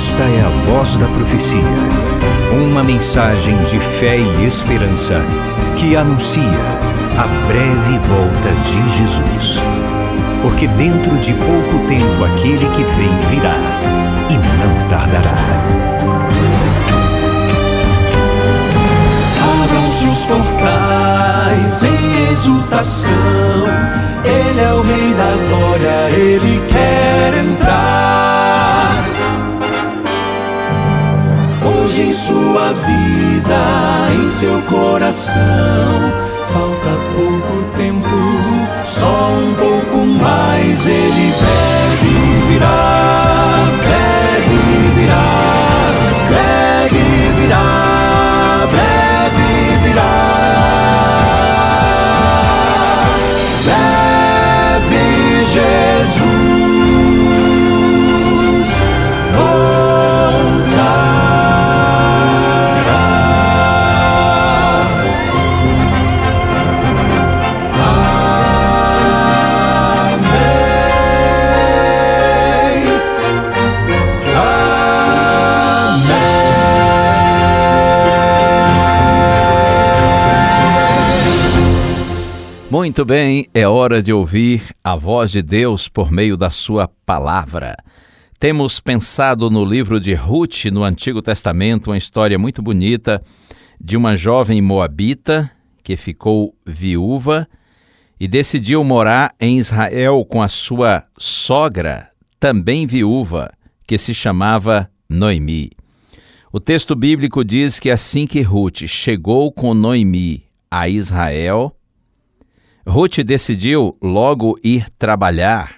Esta é a Voz da Profecia, uma mensagem de fé e esperança que anuncia a breve volta de Jesus. Porque dentro de pouco tempo aquele que vem virá e não tardará. Abram-se os portais em exultação, Ele é o Rei da Glória, Ele quer entrar. Hoje em sua vida, em seu coração, falta pouco tempo, só um pouco mais. Ele deve virar, deve virar, deve virar, deve virar. Deve Jesus voltar. Muito bem, é hora de ouvir a voz de Deus por meio da sua palavra. Temos pensado no livro de Ruth, no Antigo Testamento, uma história muito bonita de uma jovem moabita que ficou viúva e decidiu morar em Israel com a sua sogra, também viúva, que se chamava Noemi. O texto bíblico diz que assim que Ruth chegou com Noemi a Israel, Ruth decidiu logo ir trabalhar,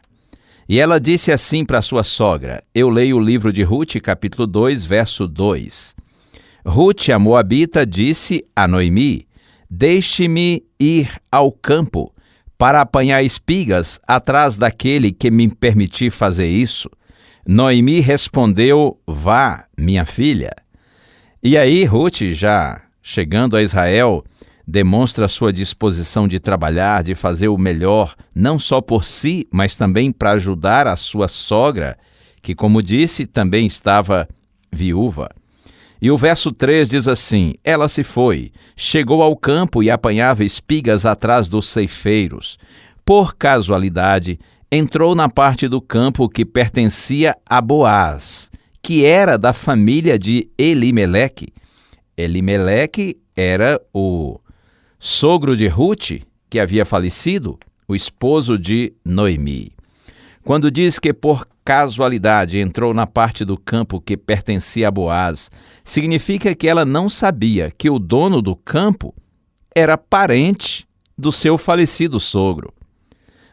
e ela disse assim para sua sogra. Eu leio o livro de Ruth, capítulo 2, verso 2. Ruth, a moabita, disse a Noemi: deixe-me ir ao campo para apanhar espigas atrás daquele que me permitir fazer isso. Noemi respondeu: vá, minha filha. E aí Ruth, já chegando a Israel, demonstra sua disposição de trabalhar, de fazer o melhor, não só por si, mas também para ajudar a sua sogra, que, como disse, também estava viúva. E o verso 3 diz assim: ela se foi, chegou ao campo e apanhava espigas atrás dos ceifeiros. Por casualidade, entrou na parte do campo que pertencia a Boaz, que era da família de Elimeleque. Elimeleque era o sogro de Ruth, que havia falecido, o esposo de Noemi. Quando diz que por casualidade entrou na parte do campo que pertencia a Boaz, significa que ela não sabia que o dono do campo era parente do seu falecido sogro.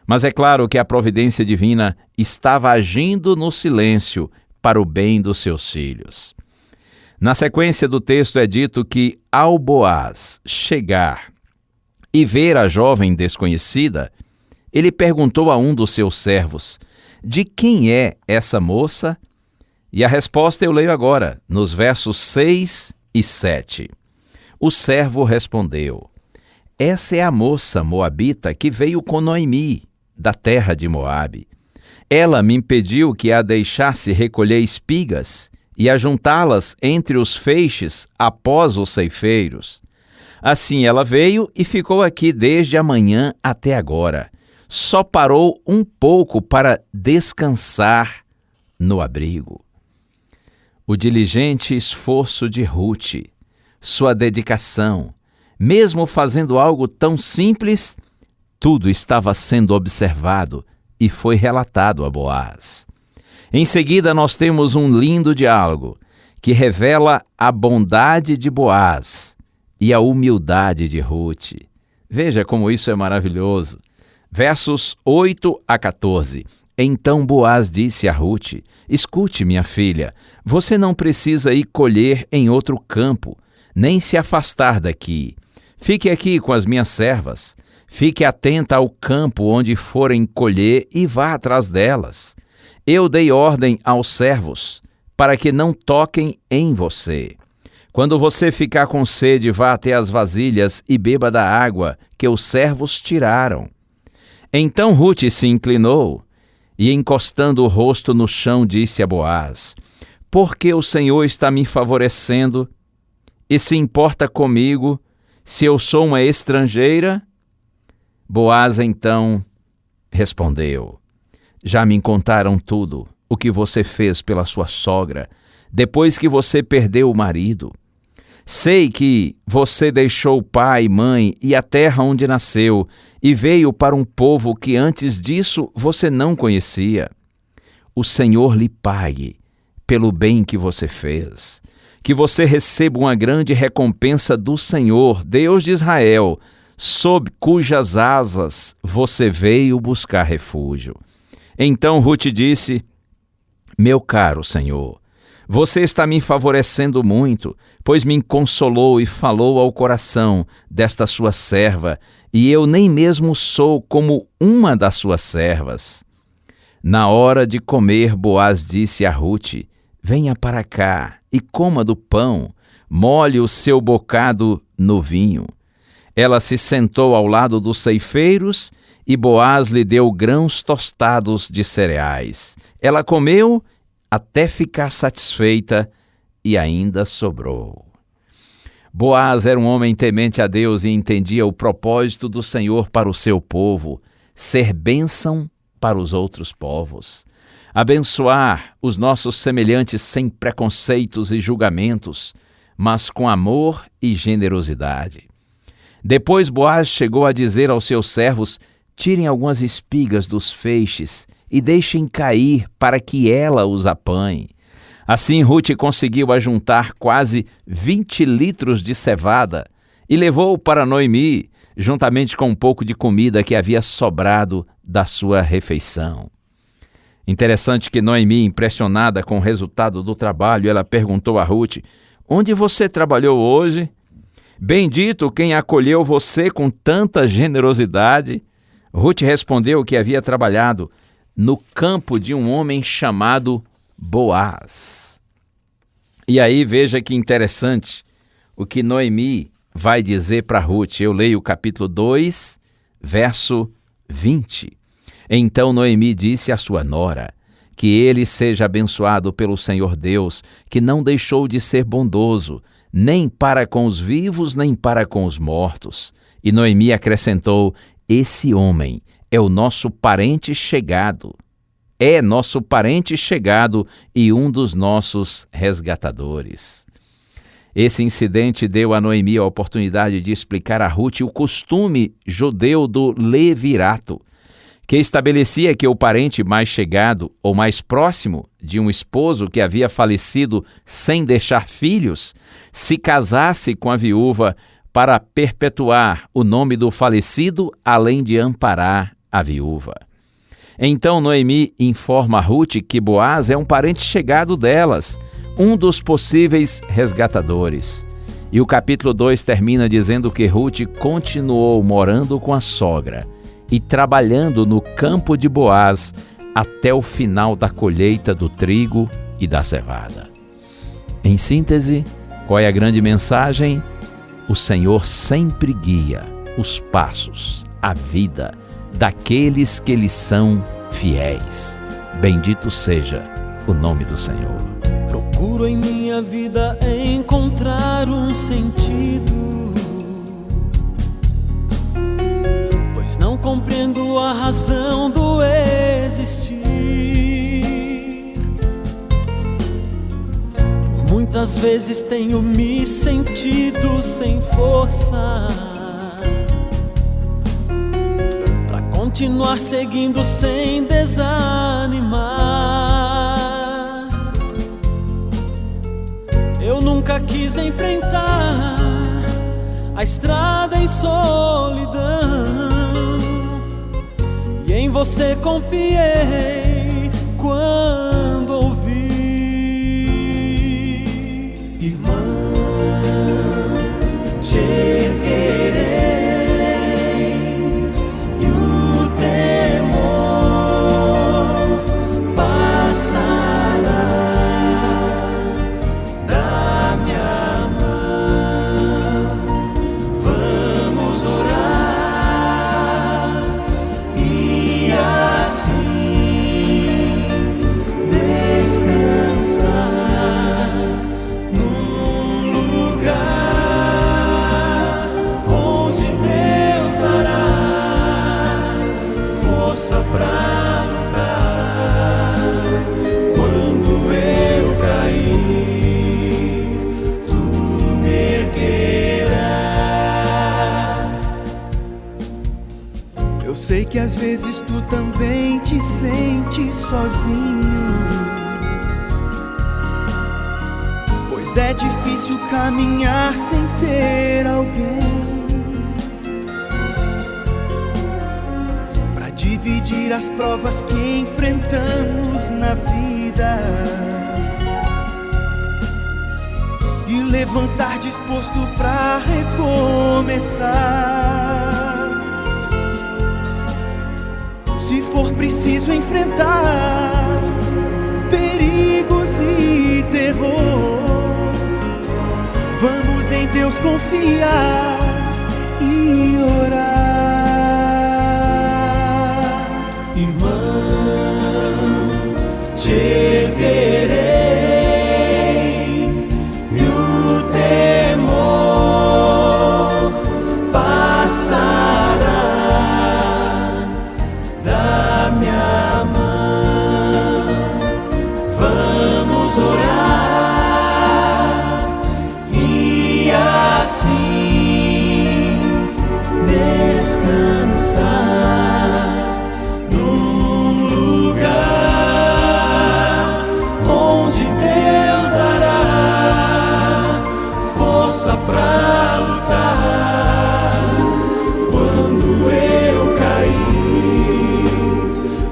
Mas é claro que a providência divina estava agindo no silêncio para o bem dos seus filhos. Na sequência do texto é dito que, ao Boaz chegar e ver a jovem desconhecida, ele perguntou a um dos seus servos: de quem é essa moça? E a resposta eu leio agora, nos versos 6 e 7. O servo respondeu: essa é a moça moabita que veio com Noemi, da terra de Moabe. Ela me impediu que a deixasse recolher espigas e ajuntá-las entre os feixes após os ceifeiros. Assim ela veio e ficou aqui desde a manhã até agora. Só parou um pouco para descansar no abrigo. O diligente esforço de Ruth, sua dedicação, mesmo fazendo algo tão simples, tudo estava sendo observado e foi relatado a Boaz. Em seguida, nós temos um lindo diálogo que revela a bondade de Boaz e a humildade de Ruth. Veja como isso é maravilhoso. Versos 8 a 14. Então Boaz disse a Ruth: escute, minha filha, você não precisa ir colher em outro campo, nem se afastar daqui. Fique aqui com as minhas servas. Fique atenta ao campo onde forem colher e vá atrás delas. Eu dei ordem aos servos para que não toquem em você. Quando você ficar com sede, vá até as vasilhas e beba da água que os servos tiraram. Então Ruth se inclinou e, encostando o rosto no chão, disse a Boaz: porque o Senhor está me favorecendo e se importa comigo se eu sou uma estrangeira? Boaz então respondeu: já me contaram tudo o que você fez pela sua sogra depois que você perdeu o marido. Sei que você deixou pai, mãe e a terra onde nasceu e veio para um povo que antes disso você não conhecia. O Senhor lhe pague pelo bem que você fez, que você receba uma grande recompensa do Senhor, Deus de Israel, sob cujas asas você veio buscar refúgio. Então Rute disse: meu caro Senhor, você está me favorecendo muito, pois me consolou e falou ao coração desta sua serva, e eu nem mesmo sou como uma das suas servas. Na hora de comer, Boaz disse a Rute: venha para cá e coma do pão, molhe o seu bocado no vinho. Ela se sentou ao lado dos ceifeiros e Boaz lhe deu grãos tostados de cereais. Ela comeu até ficar satisfeita e ainda sobrou. Boaz era um homem temente a Deus e entendia o propósito do Senhor para o seu povo, ser bênção para os outros povos, abençoar os nossos semelhantes sem preconceitos e julgamentos, mas com amor e generosidade. Depois Boaz chegou a dizer aos seus servos: tirem algumas espigas dos feixes e deixem cair para que ela os apanhe. Assim Rute conseguiu ajuntar quase 20 litros de cevada e levou para Noemi, juntamente com um pouco de comida que havia sobrado da sua refeição. Interessante que Noemi, impressionada com o resultado do trabalho, ela perguntou a Rute: onde você trabalhou hoje? Bendito quem acolheu você com tanta generosidade. Rute respondeu que havia trabalhado no campo de um homem chamado Boaz. E aí veja que interessante o que Noemi vai dizer para Rute. Eu leio o capítulo 2, verso 20. Então Noemi disse à sua nora: que ele seja abençoado pelo Senhor Deus, que não deixou de ser bondoso, nem para com os vivos, nem para com os mortos. E Noemi acrescentou: esse homem é o nosso parente chegado. É nosso parente chegado e um dos nossos resgatadores. Esse incidente deu a Noemi a oportunidade de explicar a Rute o costume judeu do levirato, que estabelecia que o parente mais chegado ou mais próximo de um esposo que havia falecido sem deixar filhos se casasse com a viúva para perpetuar o nome do falecido, além de amparar a viúva. Então Noemi informa a Rute que Boaz é um parente chegado delas, um dos possíveis resgatadores. E o capítulo 2 termina dizendo que Rute continuou morando com a sogra e trabalhando no campo de Boaz até o final da colheita do trigo e da cevada. Em síntese, qual é a grande mensagem? O Senhor sempre guia os passos, a vida daqueles que lhe são fiéis. Bendito seja o nome do Senhor. Procuro em minha vida encontrar um sentido, pois não compreendo a razão do existir. Por muitas vezes tenho me sentido sem força pra continuar seguindo sem desanimar. Eu nunca quis enfrentar a estrada em solidão, e em você confiei quando ouvi. Irmão, te erguerei e o temor passará. Dá-me a mão, vamos orar e assim força pra lutar. Quando eu cair, tu me erguerás. Eu sei que às vezes tu também te sentes sozinho, pois é difícil caminhar sem ter alguém pra dividir as provas que enfrentamos na vida e levantar disposto pra recomeçar. Se for preciso enfrentar perigos e terror, vamos em Deus confiar e orar. Irmão, te erguerei e o temor passará da minha mão. Vamos orar e assim descansar num lugar onde Deus dará força pra lutar. Quando eu cair,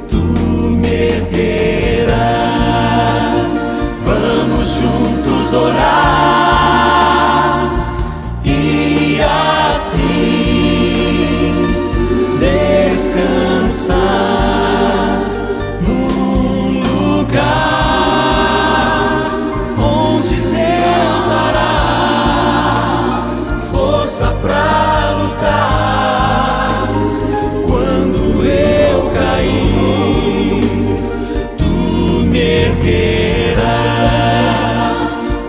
tu me erguerás. Vamos juntos orar e assim descansar num lugar onde Deus dará força pra lutar. Quando eu cair, tu me erguerás.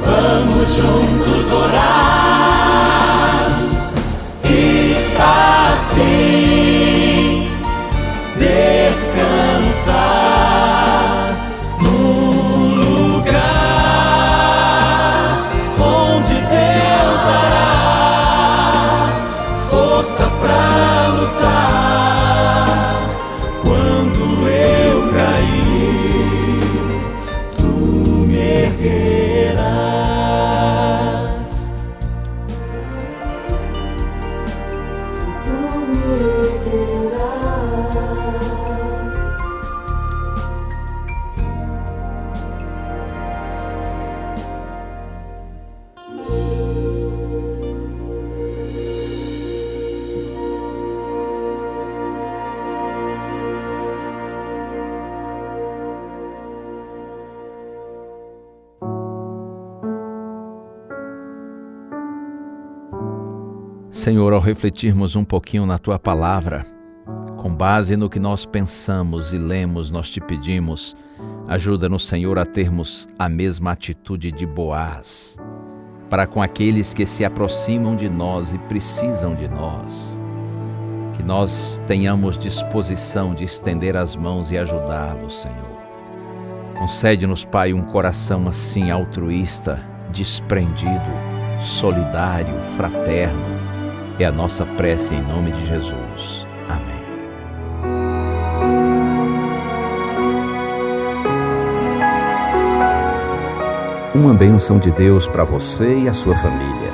Vamos juntos orar e assim descansar num lugar onde Deus dará força pra lutar. Quando eu cair, tu me erguerás. Se tu me erguerás. Senhor, ao refletirmos um pouquinho na Tua Palavra, com base no que nós pensamos e lemos, nós te pedimos, ajuda-nos, Senhor, a termos a mesma atitude de Boaz, para com aqueles que se aproximam de nós e precisam de nós. Que nós tenhamos disposição de estender as mãos e ajudá-los, Senhor. Concede-nos, Pai, um coração assim altruísta, desprendido, solidário, fraterno. É a nossa prece em nome de Jesus. Amém. Uma bênção de Deus para você e a sua família.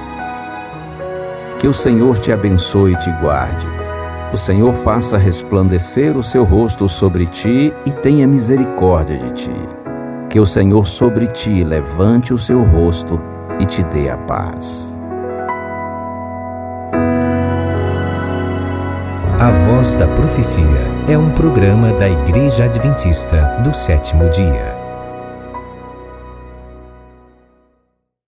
Que o Senhor te abençoe e te guarde. O Senhor faça resplandecer o seu rosto sobre ti e tenha misericórdia de ti. Que o Senhor sobre ti levante o seu rosto e te dê a paz. A Voz da Profecia é um programa da Igreja Adventista do Sétimo Dia.